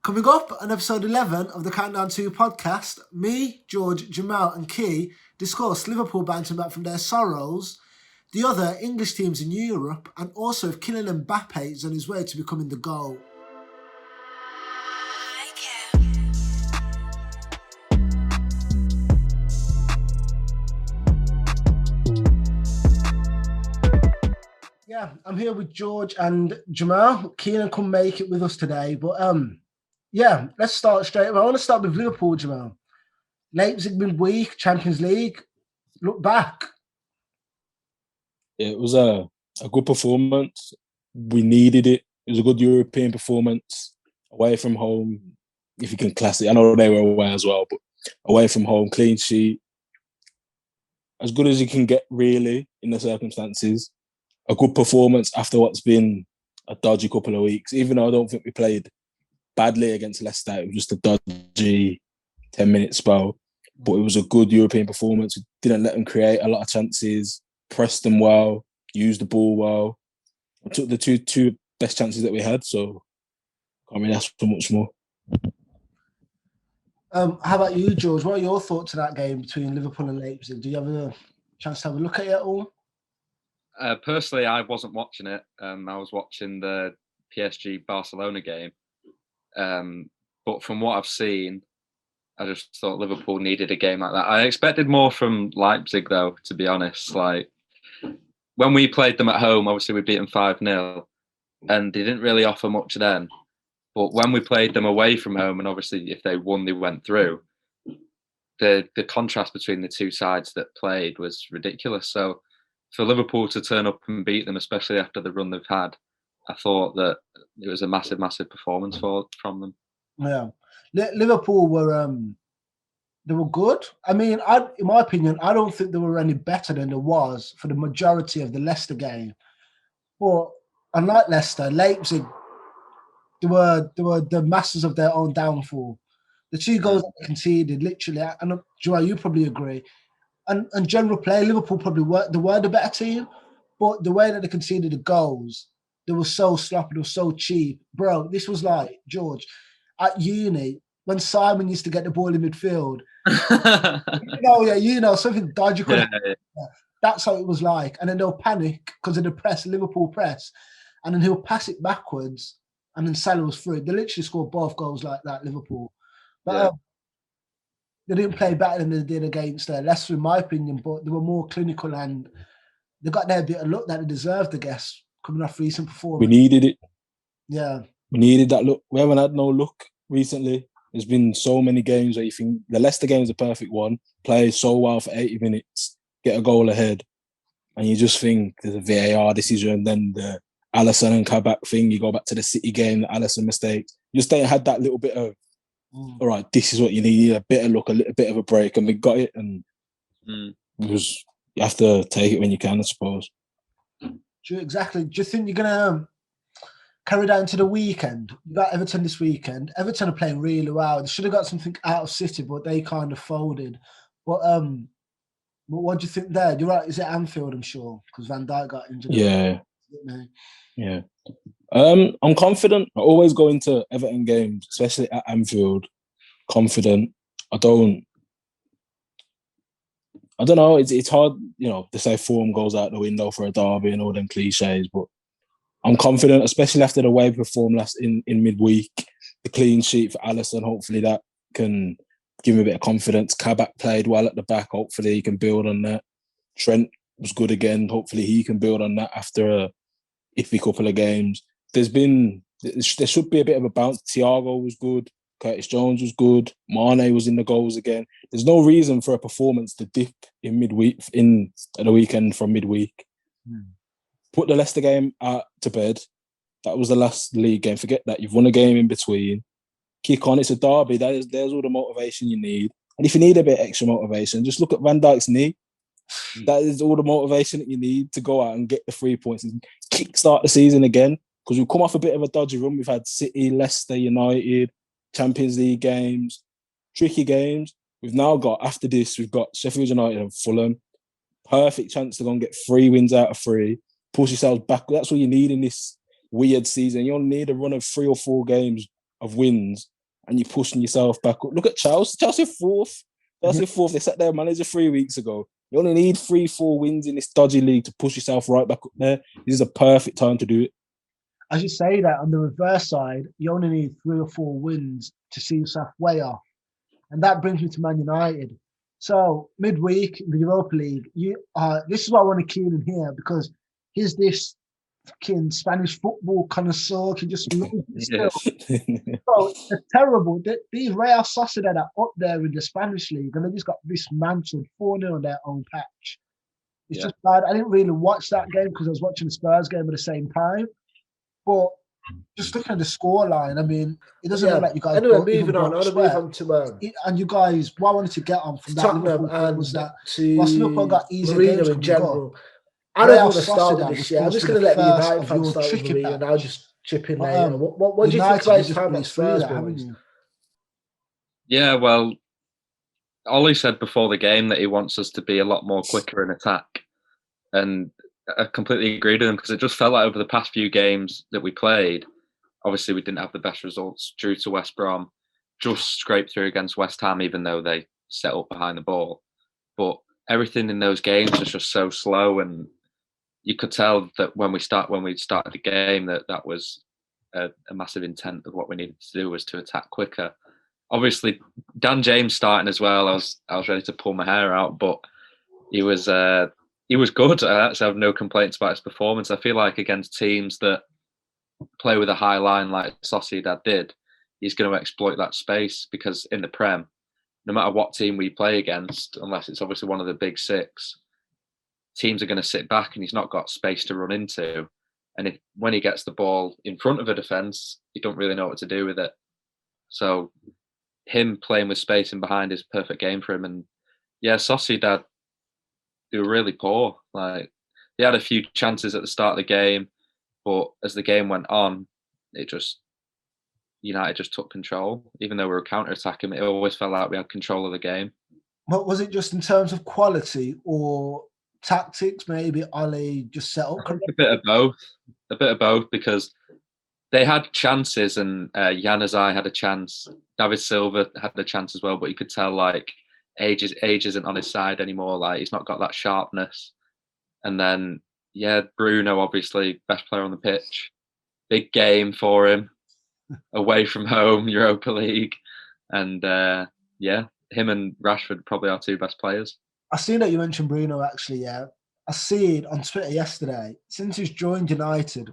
Coming up on episode 11 of the Countdown 2 podcast, me, George, Jamal, and Key discuss Liverpool bouncing back from their sorrows, the other English teams in Europe, and also if Kylian Mbappe is on his way to becoming the GOAT. Yeah, I'm here with George and Jamal. Keenan couldn't make it with us today, but yeah, let's start straight away. I want to start with Liverpool, Jamal. Leipzig midweek, Champions League. Look back. It was a good performance. We needed it. It was a good European performance. Away from home, if you can class it. I know they were away as well, but away from home, clean sheet. As good as you can get, really, in the circumstances. A good performance after what's been a dodgy couple of weeks. Even though I don't think we played badly against Leicester, it was just a dodgy 10-minute spell. But it was a good European performance. We didn't let them create a lot of chances, pressed them well, used the ball well. I took the two best chances that we had, so can't really ask for much more. How about you, George? What are your thoughts of that game between Liverpool and Leipzig? Do you have a chance to have a look at it at all? Personally, I wasn't watching it. I was watching the PSG-Barcelona game. But from what I've seen, I just thought Liverpool needed a game like that. I expected more from Leipzig, though, to be honest. Like, when we played them at home, obviously we beat them 5-0, and they didn't really offer much then. But when we played them away from home, and obviously if they won, they went through, the contrast between the two sides that played was ridiculous. So for Liverpool to turn up and beat them, especially after the run they've had, I thought that it was a massive, massive performance from them. Yeah, Liverpool were they were good. I mean, in my opinion, I don't think they were any better than there was for the majority of the Leicester game. But unlike Leicester, Leipzig, they were the masters of their own downfall. The two goals that they conceded, literally, and Joel, you probably agree. And general play, Liverpool probably were the better team, but the way that they conceded the goals, they were so sloppy, they were so cheap. Bro, this was like, George, at uni, when Simon used to get the ball in midfield, something dodgy could happen. Yeah. That's how it was like. And then they'll panic because of the press, Liverpool press, and then he'll pass it backwards, and then Salah was through. They literally scored both goals like that, Liverpool. But they didn't play better than they did against Leicester, in my opinion, but they were more clinical and they got their bit of luck that they deserved, I guess, coming off recent performance. We needed it. Yeah. We needed that luck. We haven't had no luck recently. There's been so many games where you think the Leicester game is the perfect one. Play so well for 80 minutes, get a goal ahead, and you just think there's a VAR decision, then the Alisson and Kabak thing, you go back to the City game, the Alisson mistakes. You just ain't had that little bit of, all right, this is what you need, a bit of luck, a little bit of a break, and we got it, and it was, you have to take it when you can, I suppose. Exactly. Do you think you're going to carry that into the weekend? You got Everton this weekend. Everton are playing really well. They should have got something out of City, but they kind of folded. But what do you think there? You're right, is it Anfield, I'm sure, because Van Dijk got injured. Yeah. I'm confident. I always go into Everton games, especially at Anfield, confident. I don't know. It's hard, to say form goes out the window for a derby and all them cliches, but I'm confident, especially after the way we performed last in midweek. The clean sheet for Alisson, hopefully that can give me a bit of confidence. Kabak played well at the back. Hopefully he can build on that. Trent was good again. Hopefully he can build on that after a iffy couple of games. There should be a bit of a bounce. Thiago was good. Curtis Jones was good. Mane was in the goals again. There's no reason for a performance to dip in midweek at the weekend from midweek. Put the Leicester game out to bed. That was the last league game. Forget that. You've won a game in between. Kick on. It's a derby. There's all the motivation you need. And if you need a bit extra motivation, just look at Van Dijk's knee. That is all the motivation that you need to go out and get the 3 points and kickstart the season again. Because we've come off a bit of a dodgy run. We've had City, Leicester, United, Champions League games, tricky games. We've now got, after this, we've got Sheffield United and Fulham. Perfect chance to go and get 3 wins out of 3. Push yourselves back. That's what you need in this weird season. You only need a run of 3 or 4 games of wins and you're pushing yourself back up. Look at Chelsea. Chelsea fourth. Chelsea fourth. They set their manager 3 weeks ago. You only need 3-4 wins in this dodgy league to push yourself right back up there. This is a perfect time to do it. As you say that, on the reverse side, you only need 3 or 4 wins to see yourself way off. And that brings me to Man United. So midweek in the Europa League, this is what I want to key in here, because here's this fucking Spanish football connoisseur can just love it still. So they're terrible. These Real Sociedad are up there in the Spanish league, and they just got dismantled 4-0 on their own patch. It's just bad. I didn't really watch that game because I was watching the Spurs game at the same time. But just looking at the scoreline, I mean, it doesn't look like you guys. Anyway, moving on. I want to move on to and you guys. What I wanted to get on from that Tottenham and was that Liverpool got easier Mourinho games in general. Up. I don't want to start with this year. I'm just going to let the United fans start with Mourinho, and I'll just chip in later. What do you think about his time at Spurs, boys? Yeah, well, Ollie said before the game that he wants us to be a lot more quicker in attack, and I completely agreed with him, because it just felt like over the past few games that we played, obviously we didn't have the best results, drew to West Brom, just scraped through against West Ham, even though they set up behind the ball. But everything in those games was just so slow, and you could tell that when we started the game that was a massive intent of what we needed to do was to attack quicker. Obviously, Dan James starting as well, I was ready to pull my hair out, but he was good. I actually have no complaints about his performance. I feel like against teams that play with a high line like Sociedad did, he's going to exploit that space, because in the Prem, no matter what team we play against, unless it's obviously one of the big six, teams are going to sit back and he's not got space to run into. And when he gets the ball in front of a defence, he don't really know what to do with it. So him playing with space in behind is a perfect game for him. And yeah, Sociedad, they were really poor. Like, they had a few chances at the start of the game, but as the game went on, United just took control. Even though we were counter-attacking, it always felt like we had control of the game. But was it just in terms of quality or tactics? Maybe Ollie just set up correctly? A bit of both, because they had chances, and Januzaj had a chance. David Silva had a chance as well, but you could tell like age isn't on his side anymore. Like, he's not got that sharpness. And then Bruno, obviously best player on the pitch. Big game for him, away from home, Europa League, and him and Rashford probably our 2 best players. I seen that you mentioned Bruno actually. Yeah, I see it on Twitter yesterday. Since he's joined United,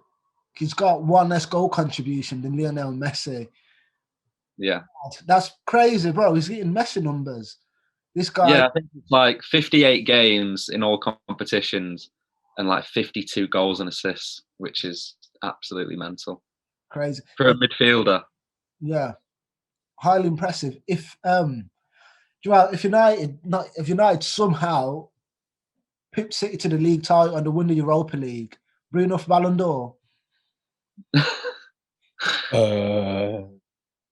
he's got 1 less goal contribution than Lionel Messi. Yeah, that's crazy, bro. He's getting Messi numbers. This guy. Yeah, I think it's like 58 games in all competitions and like 52 goals and assists, which is absolutely mental. Crazy for a midfielder. Yeah, highly impressive. If United somehow pip City to the league title and they win the Europa League, Bruno for Ballon d'Or?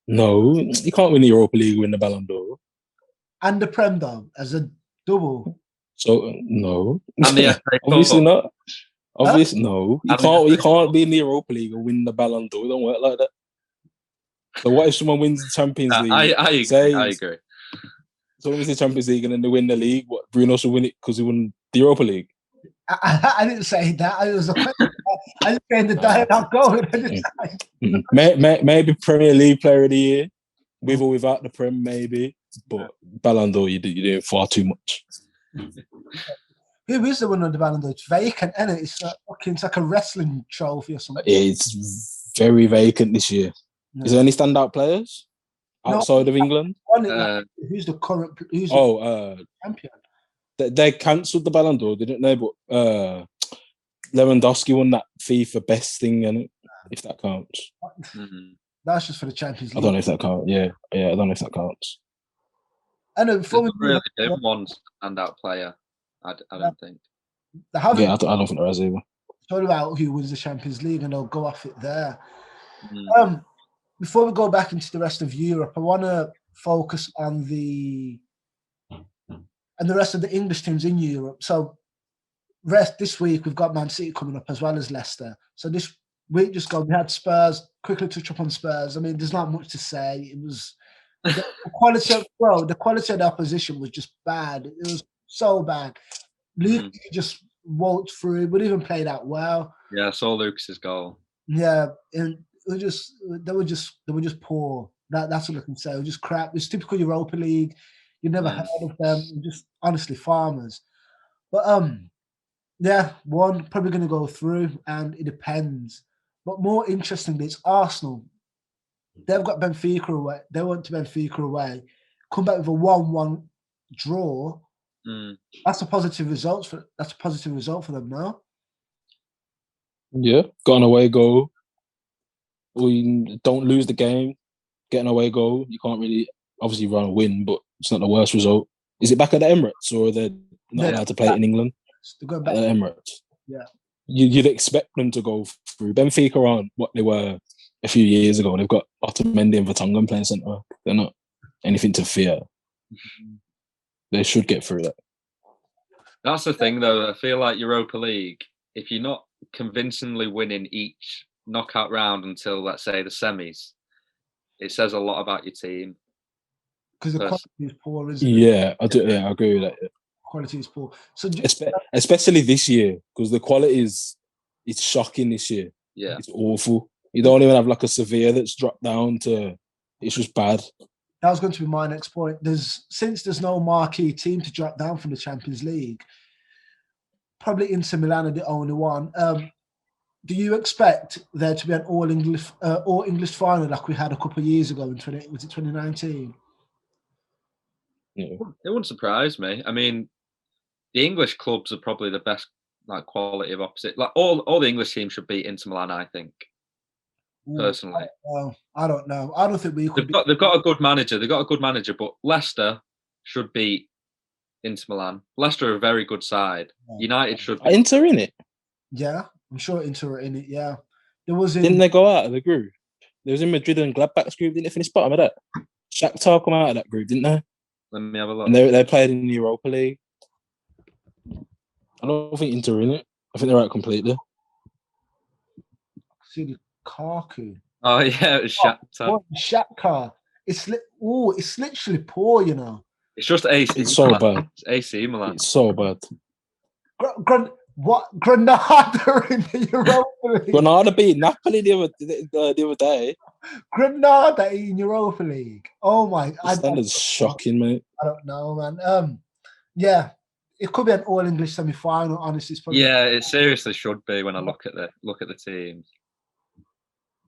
No, you can't win the Europa League, win the Ballon d'Or. And the Prem though, as a double. So no, and the obviously not. Obviously, no. You can't be in the Europa League and win the Ballon d'Or. It don't work like that. So what if someone wins the Champions League? I agree. Someone wins the Champions League and then they win the league. What, Bruno should win it because he won the Europa League? I didn't say that. I was saying the dialogue going. Maybe Premier League Player of the Year, with or without the Prem, maybe. But Ballon d'Or, you're doing far too much. Who is the winner of the Ballon d'Or? It's vacant, isn't it? It's like a wrestling trophy or something. It's very vacant this year. No. Is there any standout players outside of England? Who's the current? Champion? They cancelled the Ballon d'Or, didn't they? But Lewandowski won that FIFA best thing, and if that counts. Mm-hmm. That's just for the Champions League. I don't know if that counts. Yeah, I don't know if that counts. I know. Before we really did one standout player. I don't think. I don't think there is either. It's all about who wins the Champions League, and they'll go off it there. Mm. Before we go back into the rest of Europe, I want to focus on the rest of the English teams in Europe. So, this week we've got Man City coming up as well as Leicester. So this week just gone, we had Spurs. Quickly touch up on Spurs. I mean, there's not much to say. It was the quality of the opposition was just bad. It was so bad. Luke just walked through, but even played out well. Yeah, I saw Lucas's goal. Yeah, and they were just poor. That's what I can say. It was just crap. It's typical Europa League. You never heard of them. Just honestly farmers. But yeah, one probably going to go through, and it depends. But more interestingly, it's Arsenal. They've got Benfica away. They went to Benfica away, come back with a 1-1 draw. That's a positive result for them now. Yeah, got an away goal. We don't lose the game. Get an away goal. You can't really obviously run a win, but it's not the worst result. Is it back at the Emirates, or are they not allowed to play it in England? They're going back at the Emirates. Yeah. You'd expect them to go through. Benfica aren't what they were a few years ago. They've got Otamendi and Vertonghen playing centre. They're not anything to fear. They should get through that. That's the thing, though. I feel like Europa League, if you're not convincingly winning each knockout round until, let's say, the semis, it says a lot about your team. Because the quality is poor, isn't it? Yeah, I agree with that. Yeah. Quality is poor. So especially this year, because the quality it's shocking this year. Yeah, it's awful. You don't even have like a Sevilla that's dropped down to. It's just bad. That was going to be my next point. Since there's no marquee team to drop down from the Champions League, probably Inter Milan are the only one. Do you expect there to be an all English final like we had a couple of years ago in 2019? Yeah. It wouldn't surprise me. I mean, the English clubs are probably the best like quality of opposite. Like all the English teams should beat Inter Milan, I think. Personally, I don't know. I don't think we could. They've got a good manager. They've got a good manager, but Leicester should beat Inter Milan. Leicester are a very good side. Yeah. United should. Are Inter in it? Yeah, I'm sure Inter are in it. Yeah, Didn't they go out of the group? They was in Madrid and Gladbach's group. Didn't they finish bottom of that? Shakhtar come out of that group, didn't they? Let me have a look. And they played in the Europa League. I don't think Inter are in it. I think they're out completely. See Lukaku. Oh yeah, it was Shakhtar. Shakhtar. It's literally poor, you know. It's just AC. It's so bad. It's AC Milan. It's so bad. What Granada in the Europa League? Granada beat Napoli the other day. Granada in Europa League. Oh my! That is shocking, mate. I don't know, man. Yeah, it could be an all English semi-final. Honestly, yeah, it seriously should be. When I look at the teams,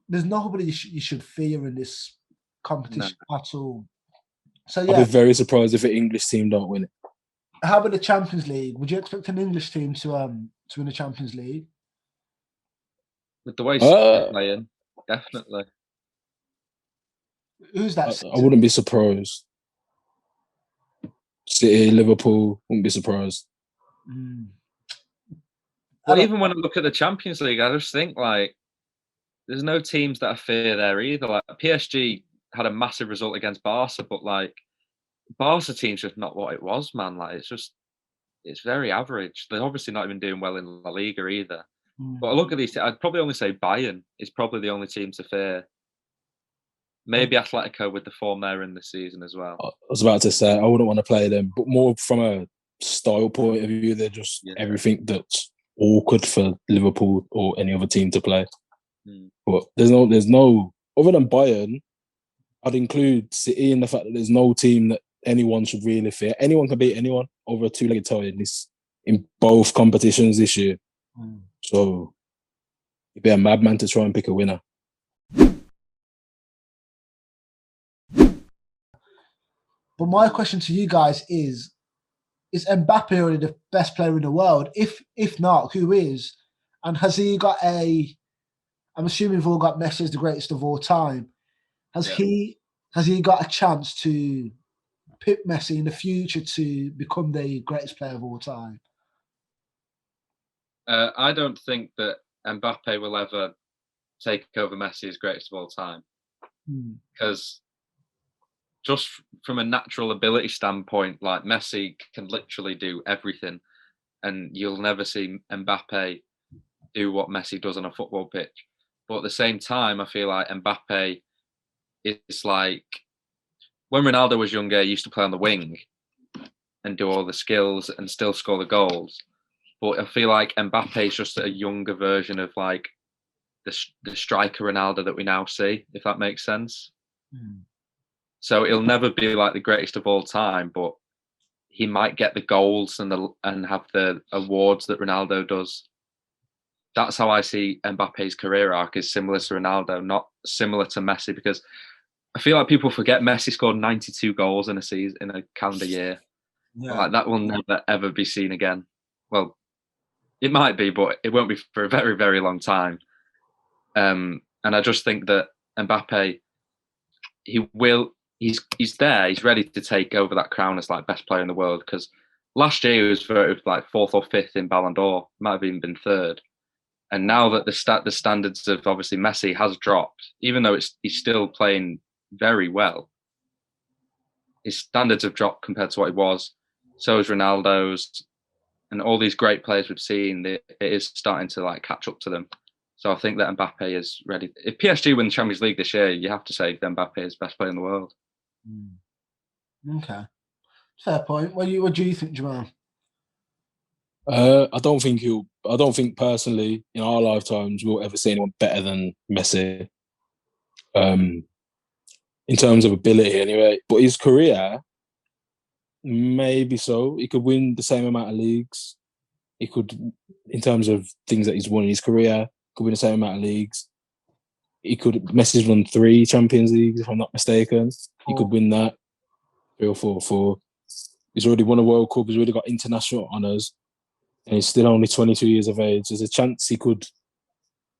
there's nobody you should fear in this competition at all. So yeah, I'll be very surprised if an English team don't win it. How about the Champions League? Would you expect an English team to win the Champions League? With the way City's playing, definitely. Who's that? I wouldn't be surprised. City, Liverpool, wouldn't be surprised. Well, even when I look at the Champions League, I just think like there's no teams that I fear there either. Like PSG had a massive result against Barca, but like Barca team's just not what it was, man. Like it's very average. They're obviously not even doing well in La Liga either. But I look at these, I'd probably only say Bayern is probably the only team to fear. Maybe Atletico with the form they're in this season as well. I was about to say I wouldn't want to play them, but more from a style point of view, they're just everything that's awkward for Liverpool or any other team to play. But there's no other than Bayern. I'd include City in the fact that there's no team that anyone should really fear. Anyone can beat anyone over a two-legged tie in both competitions this year. So you'd be a madman to try and pick a winner. But my question to you guys is Mbappe already the best player in the world? If not, who is? And has he got I'm assuming we've all got Messi as the greatest of all time. Has he got a chance to pick Messi in the future to become the greatest player of all time? I don't think that Mbappe will ever take over Messi as greatest of all time. Because just from a natural ability standpoint, like Messi can literally do everything, and you'll never see Mbappe do what Messi does on a football pitch. But at the same time, I feel like Mbappe is like when Ronaldo was younger, he used to play on the wing and do all the skills and still score the goals. But I feel like Mbappe is just a younger version of like the striker Ronaldo that we now see, if that makes sense. So he'll never be like the greatest of all time, but he might get the goals and have the awards that Ronaldo does. That's how I see Mbappe's career arc, is similar to Ronaldo, not similar to Messi, because I feel like people forget Messi scored 92 goals in a season, in a calendar year. Yeah. Like, that will never ever be seen again. Well, it might be, but it won't be for a very, very long time. And I just think that Mbappe, he's there, he's ready to take over that crown as like best player in the world, because last year he was voted like 4th or 5th in Ballon d'Or, might have even been 3rd. And now that the standards of obviously Messi has dropped, even though he's still playing very well, his standards have dropped compared to what he was. So is Ronaldo's, and all these great players we've seen. It is starting to like catch up to them. So I think that Mbappe is ready. If PSG win the Champions League this year, you have to say Mbappe is best player in the world. Okay, fair point. What do you think, Jamal? I don't think personally in our lifetimes we'll ever see anyone better than Messi. In terms of ability, anyway. But his career, maybe so. He could win the same amount of leagues. He could, in terms of things that he's won in his career, could win the same amount of leagues. Messi's won 3 Champions Leagues, if I'm not mistaken. He could win that. 3 or 4. He's already won a World Cup. He's already got international honours. And he's still only 22 years of age. There's a chance he could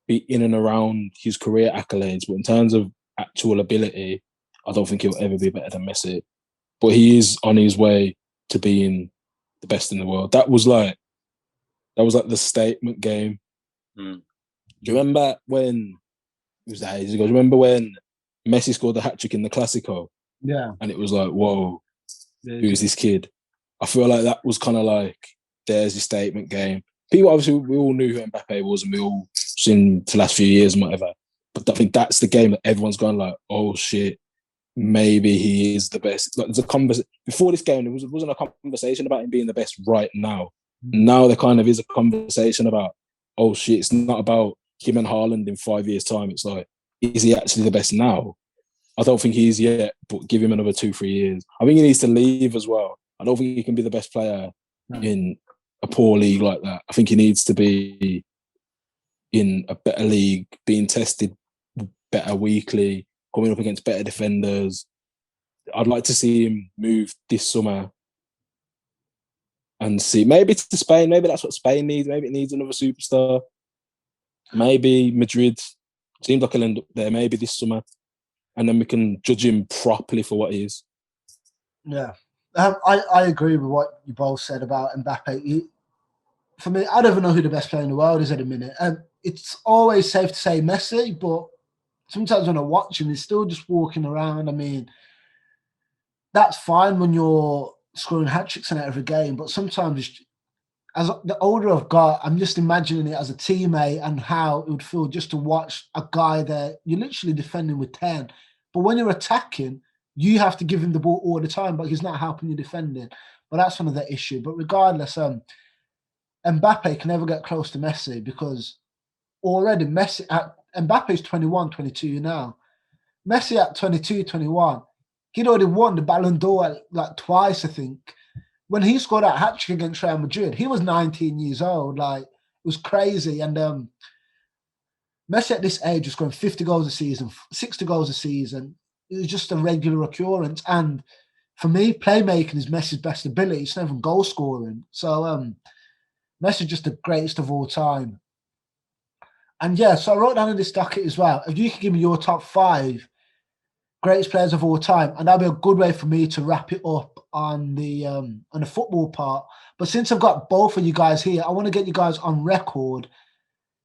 be in and around his career accolades. But in terms of actual ability, I don't think he'll ever be better than Messi. But he is on his way to being the best in the world. That was like the statement game. Do you remember when it was ages ago? Do you remember when Messi scored the hat trick in the Clasico? Yeah. And it was like, whoa, who's this kid? I feel like that was kind of like, there's your statement game. People, obviously, we all knew who Mbappe was, and we all seen the last few years and whatever. But I think that's the game that everyone's going like, oh shit, maybe he is the best. Like, there's a conversation before this game. There wasn't a conversation about him being the best right now. Now there kind of is a conversation about, oh shit, it's not about him and Haaland in 5 years' time. It's like, is he actually the best now? I don't think he is yet, but give him another 2-3 years. I think he needs to leave as well. I don't think he can be the best player in a poor league like that. I think he needs to be in a better league, being tested better weekly, coming up against better defenders. I'd like to see him move this summer and see, maybe to Spain. Maybe that's what Spain needs. Maybe it needs another superstar. Maybe Madrid. Seems like he'll end up there. Maybe this summer. And then we can judge him properly for what he is. Yeah. I agree with what you both said about Mbappe. For me, I don't even know who the best player in the world is at the minute. It's always safe to say Messi, but sometimes when I watch him, he's still just walking around. I mean, that's fine when you're scoring hat-tricks in every game, but sometimes as the older I've got, I'm just imagining it as a teammate and how it would feel just to watch a guy that you're literally defending with 10. But when you're attacking, you have to give him the ball all the time, but he's not helping you defending. But that's another issue. But regardless, Mbappe can never get close to Messi because already Mbappe's 21, 22 now. Messi at 22, 21, he'd already won the Ballon d'Or like twice, I think. When he scored that hat-trick against Real Madrid, he was 19 years old. Like, it was crazy. And Messi at this age was scoring 50 goals a season, 60 goals a season. It was just a regular occurrence. And for me, playmaking is Messi's best ability. It's not even goal scoring. So Messi's just the greatest of all time. And yeah, so I wrote down in this docket as well, if you could give me your top 5 greatest players of all time, and that'd be a good way for me to wrap it up on the football part. But since I've got both of you guys here, I want to get you guys on record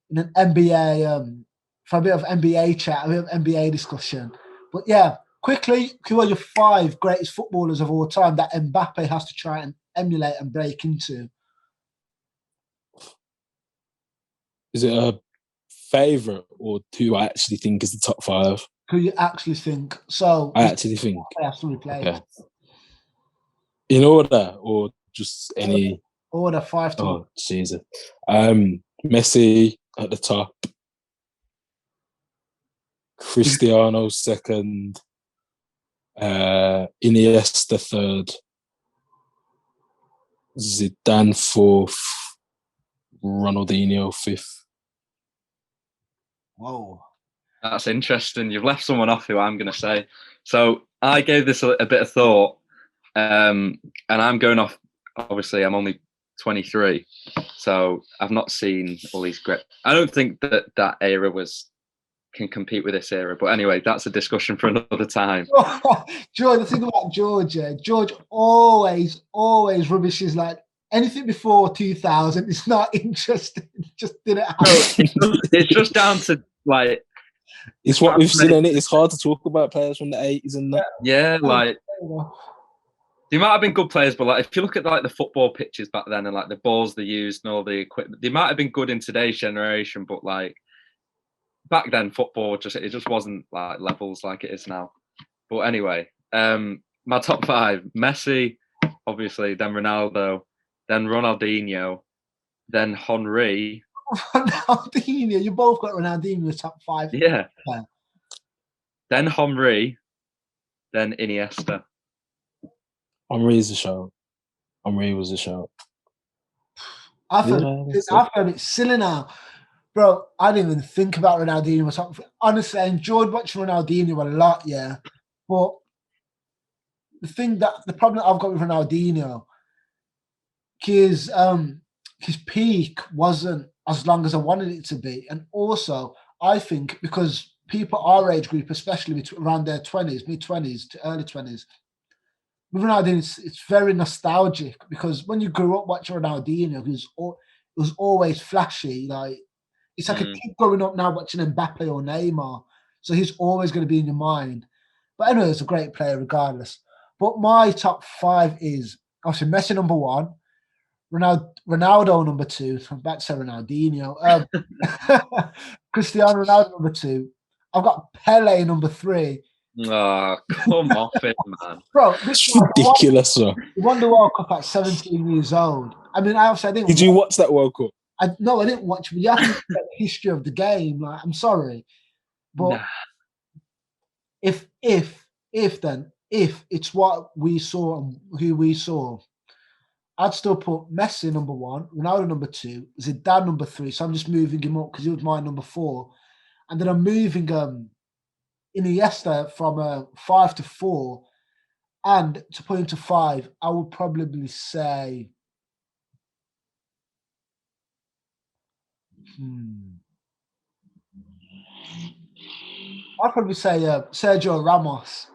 in an NBA for a bit of NBA chat, a bit of NBA discussion. But yeah, quickly, who are your 5 greatest footballers of all time that Mbappe has to try and emulate and break into? Is it a favourite or who I actually think is the top 5? Who you actually think? So I actually think. Okay. In order or just any order 5 to 1. Oh, Jesus. Messi at the top. Cristiano second. Iniesta third. Zidane fourth. Ronaldinho fifth. Whoa. That's interesting. You've left someone off who I'm going to say. So I gave this a bit of thought, and I'm going off. Obviously, I'm only 23, so I've not seen all these great. I don't think that era can compete with this era. But anyway, that's a discussion for another time. George, the thing about George, George always rubbishes like anything before 2000. It's not interesting. Just didn't happen. It's just down to like. It's what we've seen in it. It's hard to talk about players from the 80s and that. Yeah, like they might have been good players, but like if you look at like the football pitches back then and like the balls they used and all the equipment, they might have been good in today's generation, but like back then football just wasn't like levels like it is now. But anyway, my top 5: Messi, obviously, then Ronaldo, then Ronaldinho, then Henry. Ronaldinho, you both got Ronaldinho in the top 5. Yeah. Then Henry, then Iniesta. Henry is a shout. Henry was a shout. I found it silly now. Bro, I didn't even think about Ronaldinho or something. Honestly, I enjoyed watching Ronaldinho a lot, yeah. But the problem that I've got with Ronaldinho, his peak wasn't as long as I wanted it to be. And also, I think because people our age group, especially around their 20s, mid-20s to early 20s, with Ronaldinho, it's very nostalgic because when you grew up watching Ronaldinho, it was always flashy. Like it's like a kid growing up now watching Mbappe or Neymar. So he's always going to be in your mind. But anyway, he's a great player regardless. But my top 5 is obviously Messi number 1, Ronaldo number 2. I'm about to say Ronaldinho. Cristiano Ronaldo number 2. I've got Pele number 3. Oh, come off it, man. Bro, it's ridiculous, sir. He won the World Cup at 17 years old. I mean, I didn't. Did you watch that World Cup? No, I didn't watch. But you have to look at the history of the game. Like, I'm sorry, but if it's what we saw and who we saw, I'd still put Messi number 1, Ronaldo number 2, Zidane number 3. So I'm just moving him up because he was my number 4, and then I'm moving Iniesta from 5 to 4, and to put him to 5, I would probably say. I'd probably say Sergio Ramos.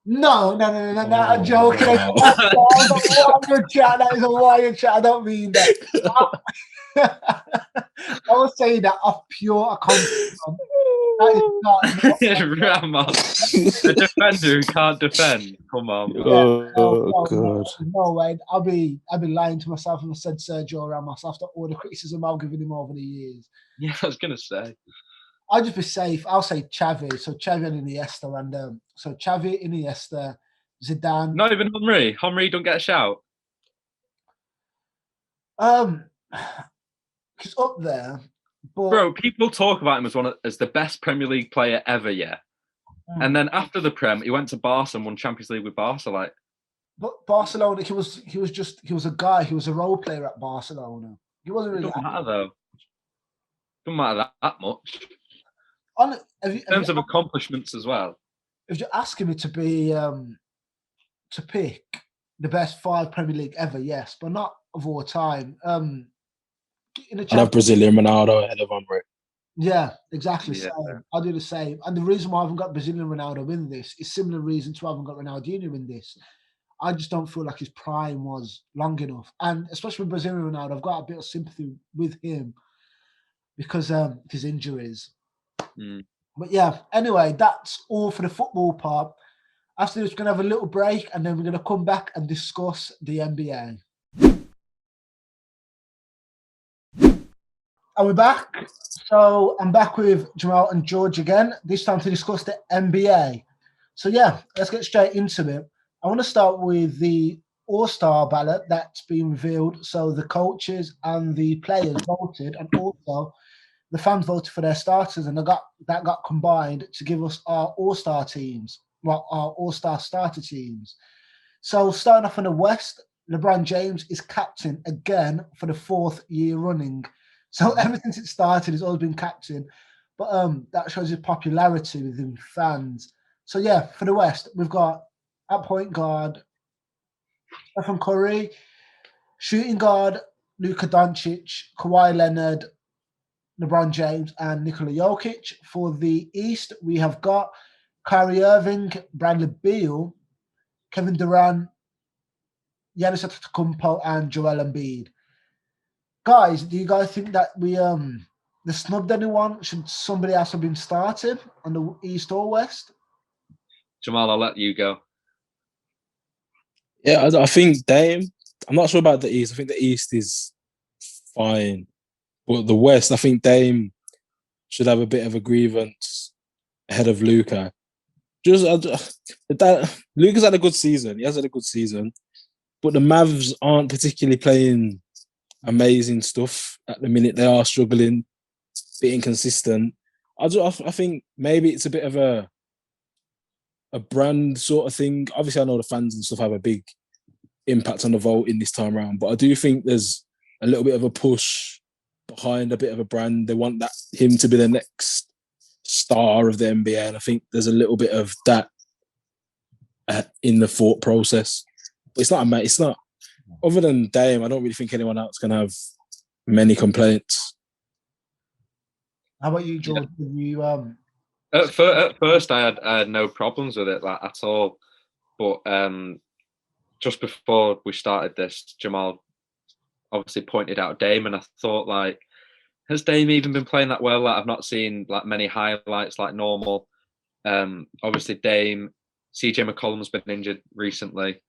No, I'm joking. That is a wild chat. I don't mean that. I was saying that off pure accomplishment. That is not Ramos, a defender who can't defend. Come on. God. No way. I'll be lying to myself if I said Sergio Ramos after all the criticism I've given him over the years. Yeah, I was gonna say. I'll just be safe. I'll say Xavi. So Xavi and Iniesta, and so Xavi, Iniesta, Zidane. Not even Henry. Henry don't get a shout. He's up there, but bro, people talk about him as the best Premier League player ever. Yeah, and then after the Prem, he went to Barca and won Champions League with Barca. Like, but Barcelona, he was a guy. He was a role player at Barcelona. He wasn't really. It doesn't matter though. Doesn't matter that much. In terms of accomplishments as well. If you're asking me to be to pick the best 5 Premier League ever, yes, but not of all time. I have Brazilian Ronaldo ahead of Henry. Yeah, exactly. Yeah. Same. I'll do the same. And the reason why I haven't got Brazilian Ronaldo in this is similar reason to why I haven't got Ronaldinho in this. I just don't feel like his prime was long enough. And especially with Brazilian Ronaldo, I've got a bit of sympathy with him because of his injuries. But yeah, anyway, that's all for the football part. After this, we're going to have a little break and then we're going to come back and discuss the NBA. And we're back. So I'm back with Jamal and George again, this time to discuss the NBA. So yeah, let's get straight into it. I want to start with the All-Star ballot that's been revealed. So the coaches and the players voted, and also the fans voted for their starters, and that got combined to give us our All-Star teams, well, our All-Star starter teams. So starting off in the West, LeBron James is captain again for the 4th year running. So ever since it started, he's always been captain. But that shows his popularity within fans. So yeah, for the West, we've got at point guard Stephen Curry, shooting guard Luka Doncic, Kawhi Leonard, LeBron James, and Nikola Jokic. For the East, we have got Kyrie Irving, Bradley Beal, Kevin Durant, Giannis Antetokounmpo, and Joel Embiid. Guys, do you guys think that we snubbed anyone? Should somebody else have been started on the East or West? Jamal, I'll let you go. Yeah, I think Dame. I'm not sure about the East. I think the East is fine, but the West, I think Dame should have a bit of a grievance ahead of Luka. Luka's had a good season. He has had a good season, but the Mavs aren't particularly playing amazing stuff at the minute. They are struggling, a bit inconsistent. I think maybe it's a bit of a brand sort of thing. Obviously, I know the fans and stuff have a big impact on the voting this time around, but I do think there's a little bit of a push behind a bit of a brand. They want him to be the next star of the NBA, and I think there's a little bit of that in the thought process. But it's not. Other than Dame, I don't really think anyone else can have many complaints. How about you, George? Yeah. At first, I had no problems with it at all, but just before we started this, Jamal obviously pointed out Dame, and I thought, has Dame even been playing that well? I've not seen many highlights like normal. Obviously, Dame, CJ McCollum's been injured recently.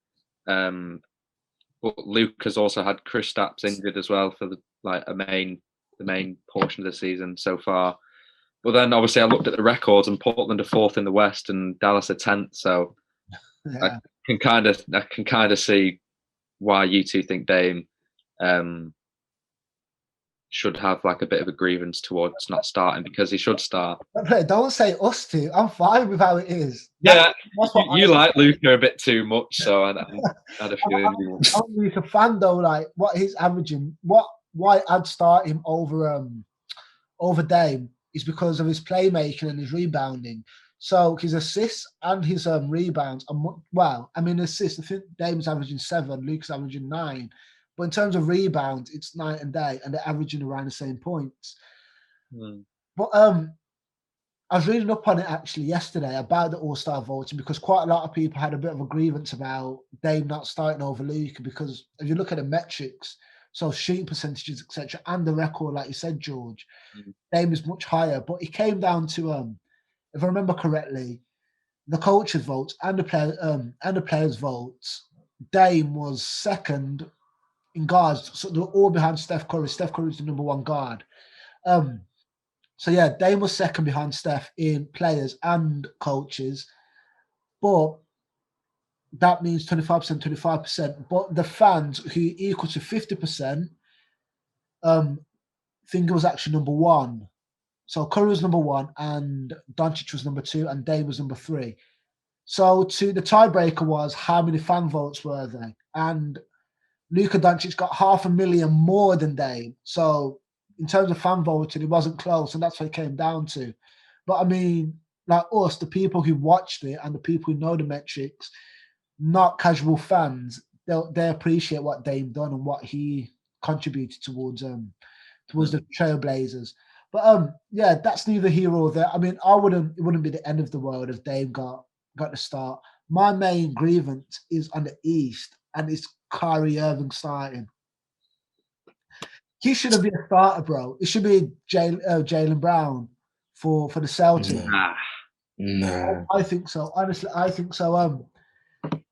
But Luke has also had Kristaps injured as well for the main portion of the season so far. But then obviously I looked at the records, and Portland are 4th in the West and Dallas are 10th. So yeah. I can kind of see why you two think Dame should have a bit of a grievance towards not starting, because he should start. Don't say us two. I'm fine with how it is. That's you like Luka a bit too much, so I had a feeling. I'm a fan though. What he's averaging, why I'd start him over Dame is because of his playmaking and his rebounding. So his assists and his rebounds are assists. I think Dame's averaging 7, Luke's averaging 9. But in terms of rebounds, it's night and day, and they're averaging around the same points. But I was reading up on it actually yesterday about the All-Star voting, because quite a lot of people had a bit of a grievance about Dame not starting over Luke, because if you look at the metrics, so shooting percentages, etc., and the record, like you said, George, Dame is much higher. But it came down to, if I remember correctly, the coaches' votes and the players' votes. Dame was second in guards, so they were all behind Steph Curry. Steph Curry was the number 1 guard. So yeah, Dame was second behind Steph in players and coaches, but that means 25%, 25%. But the fans, who equal to 50%, think it was actually number 1. So Curry was number 1, and Doncic was number 2, and Dame was number 3. So the tiebreaker was how many fan votes were there, and Luka Doncic got 500,000 more than Dame. So in terms of fan voting, it wasn't close, and that's what it came down to. But I mean, like us, the people who watched it and the people who know the metrics, not casual fans, they appreciate what Dame done and what he contributed towards the Trailblazers. But yeah, that's neither here or there. I mean, it wouldn't be the end of the world if Dame got the start. My main grievance is on the East, and it's Kyrie Irving starting. He shouldn't be a starter, bro. It should be Jaylen Brown for the Celtics. Nah. I think so. Honestly, I think so.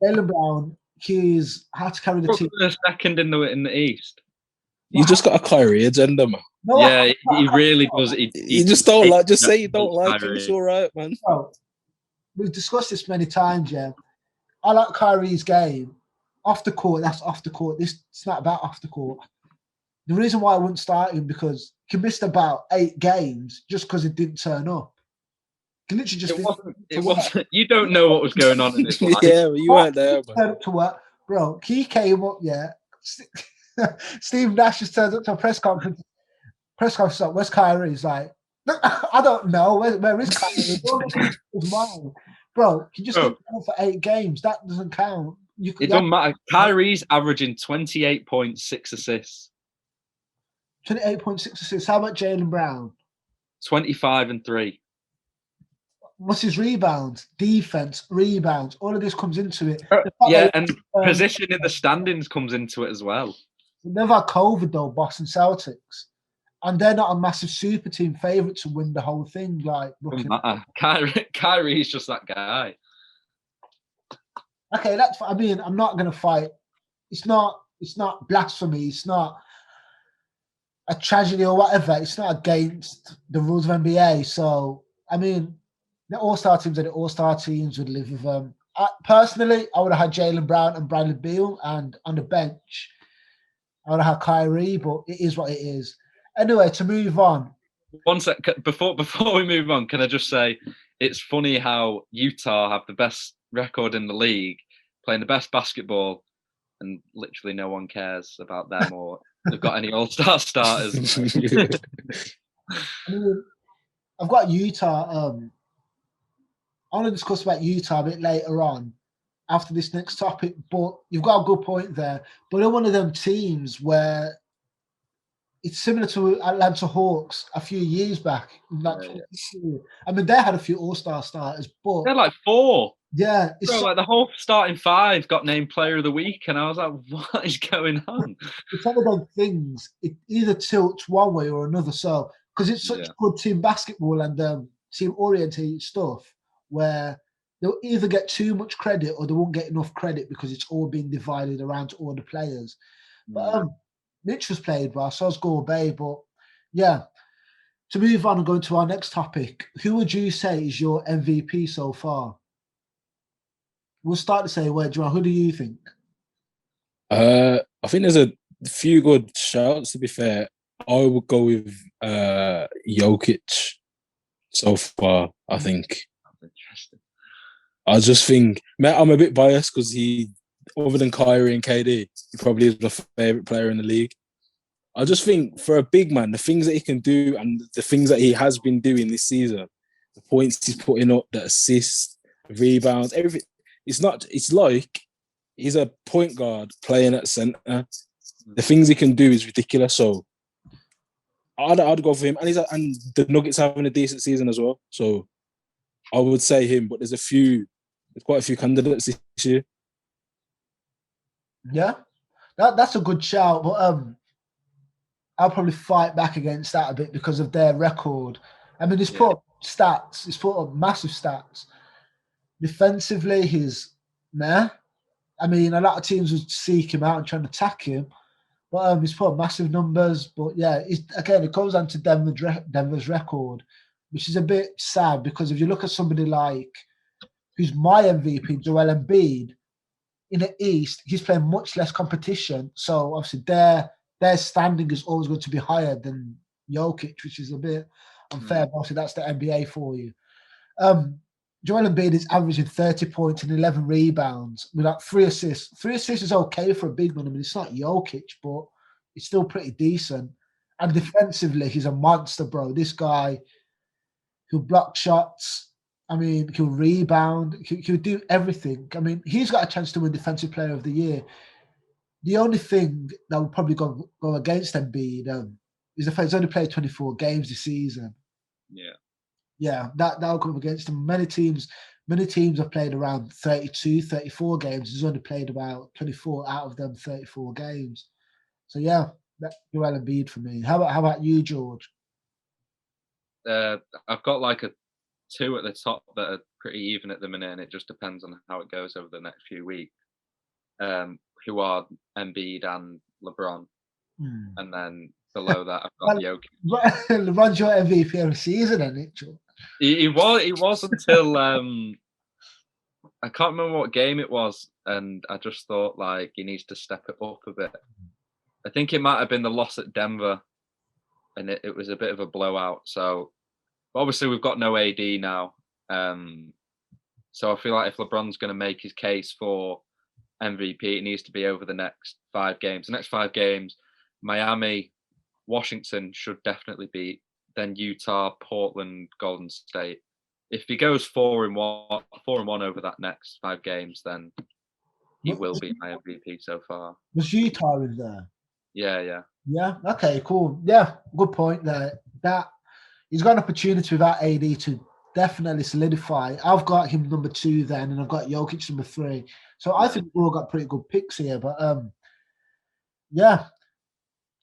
Jaylen Brown, he's had to carry the team. Second in the East. You just got a Kyrie agenda, man. No, yeah, he really does. You just don't like. Just say you don't like him. It's all right, man. Well, we've discussed this many times. Yeah, I like Kyrie's game. Off the court, that's off the court. It's not about off the court. The reason why I wouldn't start him because he missed about 8 games just because he didn't turn up. He literally just it wasn't. You don't know what was going on in his life. Yeah, you weren't there, man. Turned up to work, bro. He came up. Yeah, Steve Nash just turned up to a press conference. Like, where's Kyrie? He's like, I don't know. Where is Kyrie? His mind, bro. He just didn't go for 8 games. That doesn't count. It doesn't matter. Kyrie's averaging 28.6 assists. 28.6 assists. How about Jaylen Brown? 25 and 3. What's his rebounds? Defense, rebounds. All of this comes into it. Yeah, and position in the standings comes into it as well. They've had COVID though, Boston Celtics. And they're not a massive super team favourite to win the whole thing. Like, Kyrie's just that guy. Okay, that's. I mean, I'm not gonna fight. It's not blasphemy. It's not a tragedy or whatever. It's not against the rules of NBA. So, I mean, the All-Star teams are the All-Star teams. Would live with them. Personally, I would have had Jaylen Brown and Bradley Beal, and on the bench, I would have had Kyrie. But it is what it is. Anyway, to move on. One sec. Before we move on, can I just say it's funny how Utah have the best record in the league, playing the best basketball, and literally no one cares about them or they've got any all-star starters. I mean, I've got Utah. I want to discuss about Utah a bit later on after this next topic, but you've got a good point there. But they're one of them teams where it's similar to Atlanta Hawks a few years back. I mean, they had a few all-star starters, but they're like 4. Yeah, it's like the whole starting 5 got named Player of the Week, and I was like, "What is going on?" It's one of those things. It either tilts one way or another. So because it's such good team basketball and team-oriented stuff, where they'll either get too much credit or they won't get enough credit because it's all being divided around to all the players. But Mitch was played well, so was Gore Bay. But yeah, to move on and go into our next topic, who would you say is your MVP so far? We'll start to say, who do you think? I think there's a few good shouts, to be fair. I would go with Jokic so far, I think. That's interesting. I just think, man, I'm a bit biased because other than Kyrie and KD, he probably is my favourite player in the league. I just think for a big man, the things that he can do and the things that he has been doing this season, the points he's putting up, the assists, the rebounds, everything. It's like he's a point guard playing at centre. The things he can do is ridiculous. So I'd go for him. And and the Nuggets having a decent season as well. So I would say him, but there's quite a few candidates this year. Yeah, that's a good shout. But I'll probably fight back against that a bit because of their record. I mean, he's put up stats. He's put up massive stats. Defensively, he's meh. I mean, a lot of teams would seek him out and try and attack him. But he's put up massive numbers. But yeah, it goes on to Denver's record, which is a bit sad because if you look at somebody like who's my MVP, Joel Embiid, in the East, he's playing much less competition. So obviously their standing is always going to be higher than Jokic, which is a bit unfair. But obviously that's the NBA for you. Joel Embiid is averaging 30 points and 11 rebounds with like 3 assists. 3 assists is okay for a big man. I mean, it's not Jokic, but it's still pretty decent. And defensively, he's a monster, bro. This guy, he'll block shots. I mean, he'll rebound. He'll do everything. I mean, he's got a chance to win Defensive Player of the Year. The only thing that would probably go against Embiid is the fact he's only played 24 games this season. Yeah, that'll come against him. Many teams have played around 32, 34 games. He's only played about 24 out of them 34 games. So yeah, that's Joel Embiid for me. How about you, George? I've got like a 2 at the top that are pretty even at the minute, and it just depends on how it goes over the next few weeks. Who are Embiid and LeBron. and then below that I've got Jokic. LeBron's your MVP of the season, isn't it, Joe? He was until I can't remember what game it was, and I just thought like he needs to step it up a bit. I think it might have been the loss at Denver, and it was a bit of a blowout. So obviously we've got no AD now, so I feel like if LeBron's going to make his case for MVP, it needs to be over the next 5 games. The next 5 games, Miami, Washington should definitely beat. Then Utah, Portland, Golden State. If he goes 4-1 over that next 5 games, then he will be my MVP so far. Was Utah in there? Yeah. Yeah. Okay. Cool. Yeah. Good point there. That he's got an opportunity without AD to definitely solidify. I've got him number 2 then, and I've got Jokic number 3. So I think we've all got pretty good picks here. But yeah.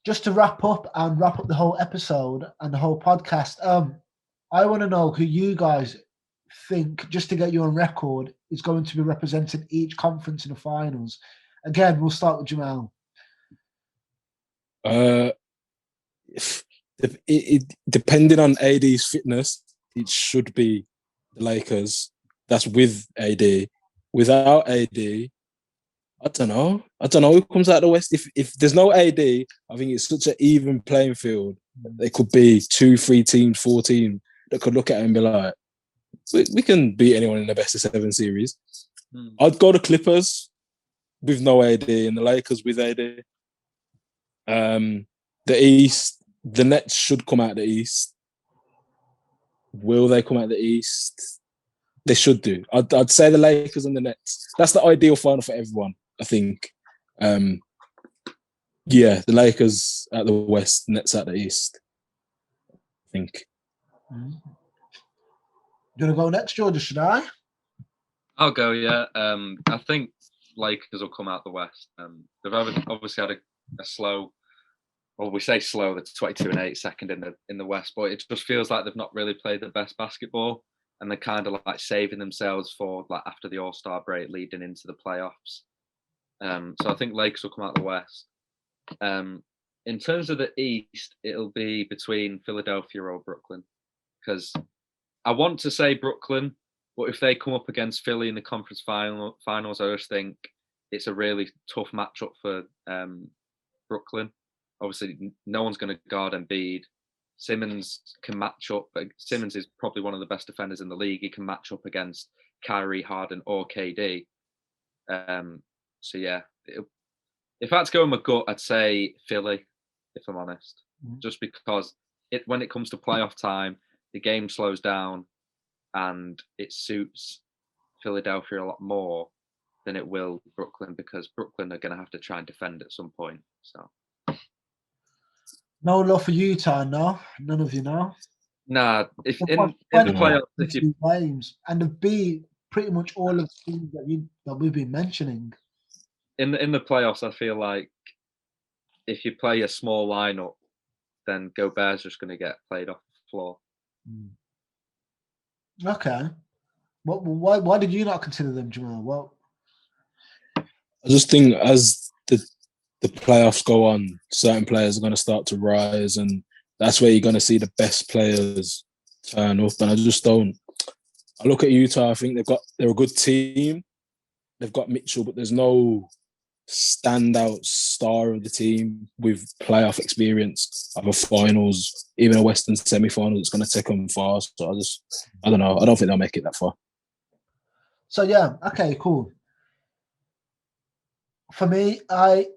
Just to wrap up the whole episode and the whole podcast, I want to know who you guys think, just to get you on record, is going to be representing each conference in the finals. Again, we'll start with Jamal. Depending on AD's fitness, it should be the Lakers. That's with AD. Without AD, I don't know who comes out of the West. If there's no AD, I think it's such an even playing field. There could be 2, 3 teams, 4 teams that could look at it and be like, we can beat anyone in the best of 7 series. I'd go the Clippers with no AD and the Lakers with AD. The East, the Nets should come out of the East. Will they come out of the East? They should do. I'd say the Lakers and the Nets. That's the ideal final for everyone, I think. The Lakers at the West, Nets at the East, I think. You want to go next, George, or should I? I'll go, yeah. I think Lakers will come out the West. They've obviously had a slow, well, we say slow, that's 22-8 second in the West, but it just feels like they've not really played the best basketball, and they're kind of like saving themselves for like after the All-Star break leading into the playoffs. So I think Lakers will come out the West. In terms of the East, it'll be between Philadelphia or Brooklyn, because I want to say Brooklyn, but if they come up against Philly in the conference finals, I just think it's a really tough matchup for Brooklyn. Obviously, no one's going to guard Embiid. Simmons can match up, but Simmons is probably one of the best defenders in the league. He can match up against Kyrie, Harden, or KD. So yeah, if I had to go in my gut, I'd say Philly, if I'm honest. Just because when it comes to playoff time, the game slows down and it suits Philadelphia a lot more than it will Brooklyn, because Brooklyn are going to have to try and defend at some point. So, no love for Utah, no? None of you know? Nah, if in the playoffs, if you games, and they've beat pretty much all of the teams that we've been mentioning. In the playoffs, I feel like if you play a small lineup, then Gobert's just going to get played off the floor. Okay. Why did you not consider them, Jamal? Well, I just think as the playoffs go on, certain players are going to start to rise, and that's where you're going to see the best players turn up. And I just don't. I look at Utah. I think they're a good team. They've got Mitchell, but there's no standout star of the team with playoff experience of a finals, even a Western semi-final that's going to take them far. So I don't know. I don't think they'll make it that far. So yeah, okay, cool. For me,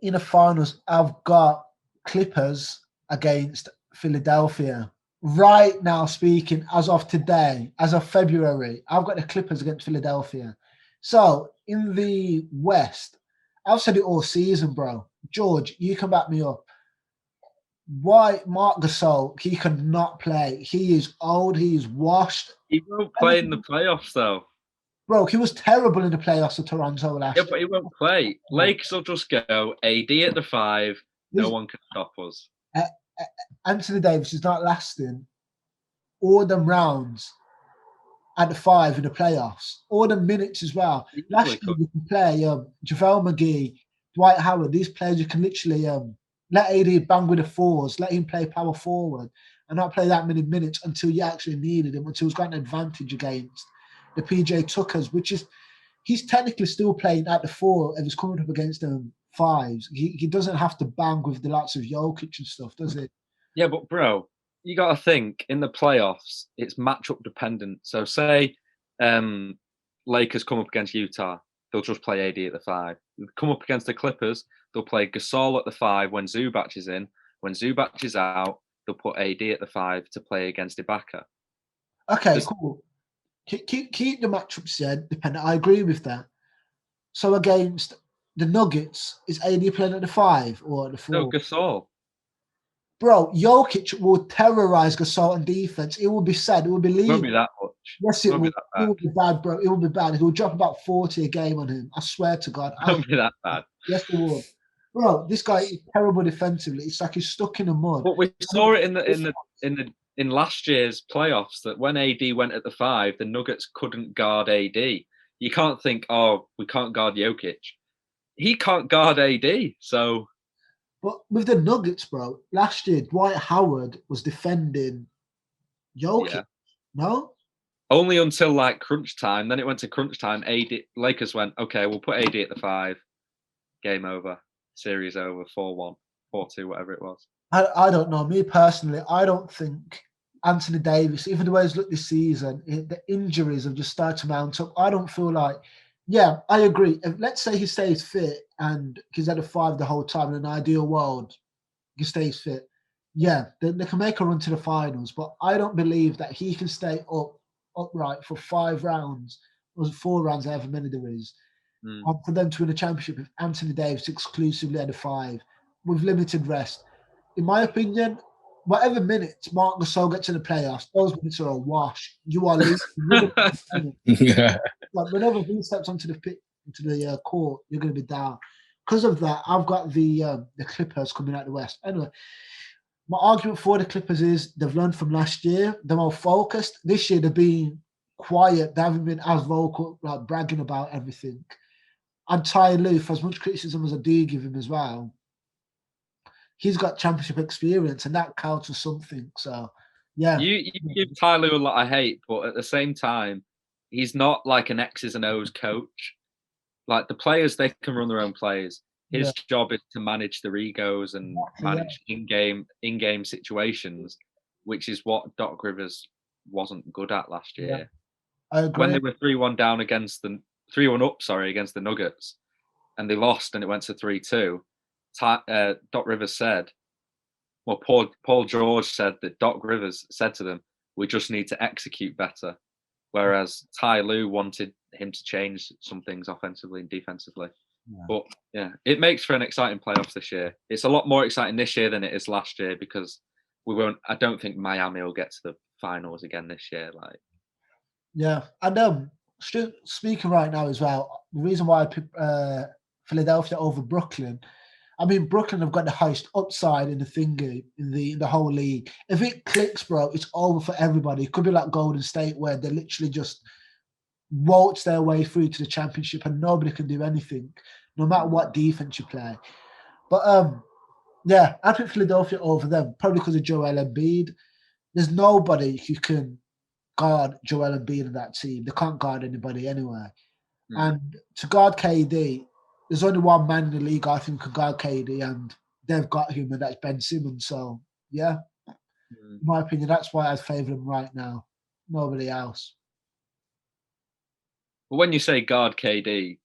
in the finals, I've got Clippers against Philadelphia. Right now, speaking, as of today, as of February, I've got the Clippers against Philadelphia. So in the West, I've said it all season, bro. George, you can back me up. Why Marc Gasol? He cannot play. He is old. He is washed. He won't play in the playoffs, though. Bro, he was terrible in the playoffs of Toronto last year. Yeah, but he won't play. Lakers will just go AD at the 5. No one can stop us. Anthony Davis is not lasting all them rounds at the 5 in the playoffs. All the minutes as well. Last year you can play JaVale McGee, Dwight Howard. These players you can literally let AD bang with the fours, let him play power forward, and not play that many minutes until you actually needed him, until he's got an advantage against the PJ Tuckers, which is, he's technically still playing at the 4 if he's coming up against them 5s. He doesn't have to bang with the likes of Jokic and stuff, does he? Yeah, but bro, you got to think, in the playoffs, it's matchup dependent. So say Lakers come up against Utah, they'll just play AD at the 5. Come up against the Clippers, they'll play Gasol at the 5 when Zubac is in. When Zubac is out, they'll put AD at the 5 to play against Ibaka. Okay, cool. Keep the matchups dependent. I agree with that. So against the Nuggets, is AD playing at the 5 or at the 4? No, Gasol. Bro, Jokic will terrorize Gasol on defense. It will be sad. It will be leaving. It won't be that much. Yes, it will. It will be bad, bro. It will be bad. He will drop about 40 a game on him. I swear to God. It won't be that bad. Yes, it will. Bro, this guy is terrible defensively. It's like he's stuck in the mud. But we saw it in last year's playoffs that when AD went at the 5, the Nuggets couldn't guard AD. You can't think, oh, we can't guard Jokic. He can't guard AD, so. But with the Nuggets, bro, last year Dwight Howard was defending Jokic. Yeah. No? Only until like crunch time. Then it went to crunch time. Lakers went, okay, we'll put AD at the 5. Game over. Series over. 4-1, 4-2, whatever it was. I don't know. Me personally, I don't think Anthony Davis, even the way he's looked this season, the injuries have just started to mount up. I don't feel like, yeah, I agree. If, let's say he stays fit and he's at a 5 the whole time. In an ideal world, he stays fit. Yeah, they can make a run to the finals, but I don't believe that he can stay upright for 5 rounds or 4 rounds, however many there is, for them to win a championship with Anthony Davis exclusively at a 5 with limited rest. In my opinion, whatever minutes Marc Gasol gets in the playoffs, those minutes are a wash. You are losing. Yeah. Like whenever he steps onto the court, you're going to be down. Because of that, I've got the Clippers coming out the West. Anyway, my argument for the Clippers is they've learned from last year. They're more focused. This year, they're being quiet. They haven't been as vocal, like bragging about everything. And Ty Lue, for as much criticism as I do give him as well, he's got championship experience, and that counts for something. So, yeah. You give Ty Lue a lot of hate, but at the same time, he's not like an X's and O's coach. Like the players, they can run their own plays. His job is to manage their egos and manage in-game situations, which is what Doc Rivers wasn't good at last year. Yeah. I agree. When they were 3-1 down against the 3-1 up, against the Nuggets, and they lost, and it went to 3-2. Doc Rivers said, well, Paul George said that Doc Rivers said to them, we just need to execute better. Whereas Ty Lue wanted him to change some things offensively and defensively. Yeah. But yeah, it makes for an exciting playoffs this year. It's a lot more exciting this year than it is last year because I don't think Miami will get to the finals again this year. Like, yeah, and speaking right now as well, the reason why I picked Philadelphia over Brooklyn. I mean, Brooklyn have got the highest upside in the thingy in the whole league. If it clicks, bro, it's over for everybody. It could be like Golden State, where they literally just waltz their way through to the championship, and nobody can do anything, no matter what defense you play. But yeah, I pick Philadelphia over them, probably because of Joel Embiid. There's nobody who can guard Joel Embiid in that team. They can't guard anybody anyway. And to guard KD, there's only one man in the league I think can guard KD, and they've got him, and that's Ben Simmons. So, yeah, in my opinion, that's why I favour him right now. Nobody else. But when you say guard KD,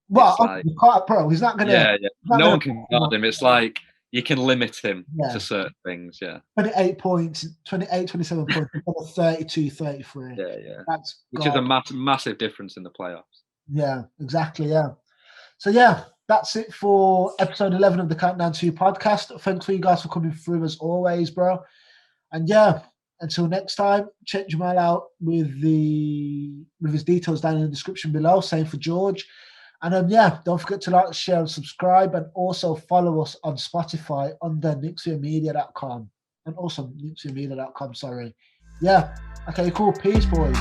well, like, bro, he's not going to. Yeah. No one can guard him. It's like you can limit him to certain things. Yeah. 28 points, 27 points, 32, 33. Yeah. Which is a massive difference in the playoffs. Yeah, exactly. Yeah. So, yeah, that's it for episode 11 of the Countdown 2 podcast. Thanks for you guys for coming through as always, bro. And, yeah, until next time, check Jamal out with his details down in the description below. Same for George. And, yeah, don't forget to like, share, and subscribe. And also follow us on Spotify under nixiermedia.com. And also nixiermedia.com, sorry. Yeah. Okay, cool. Peace, boys.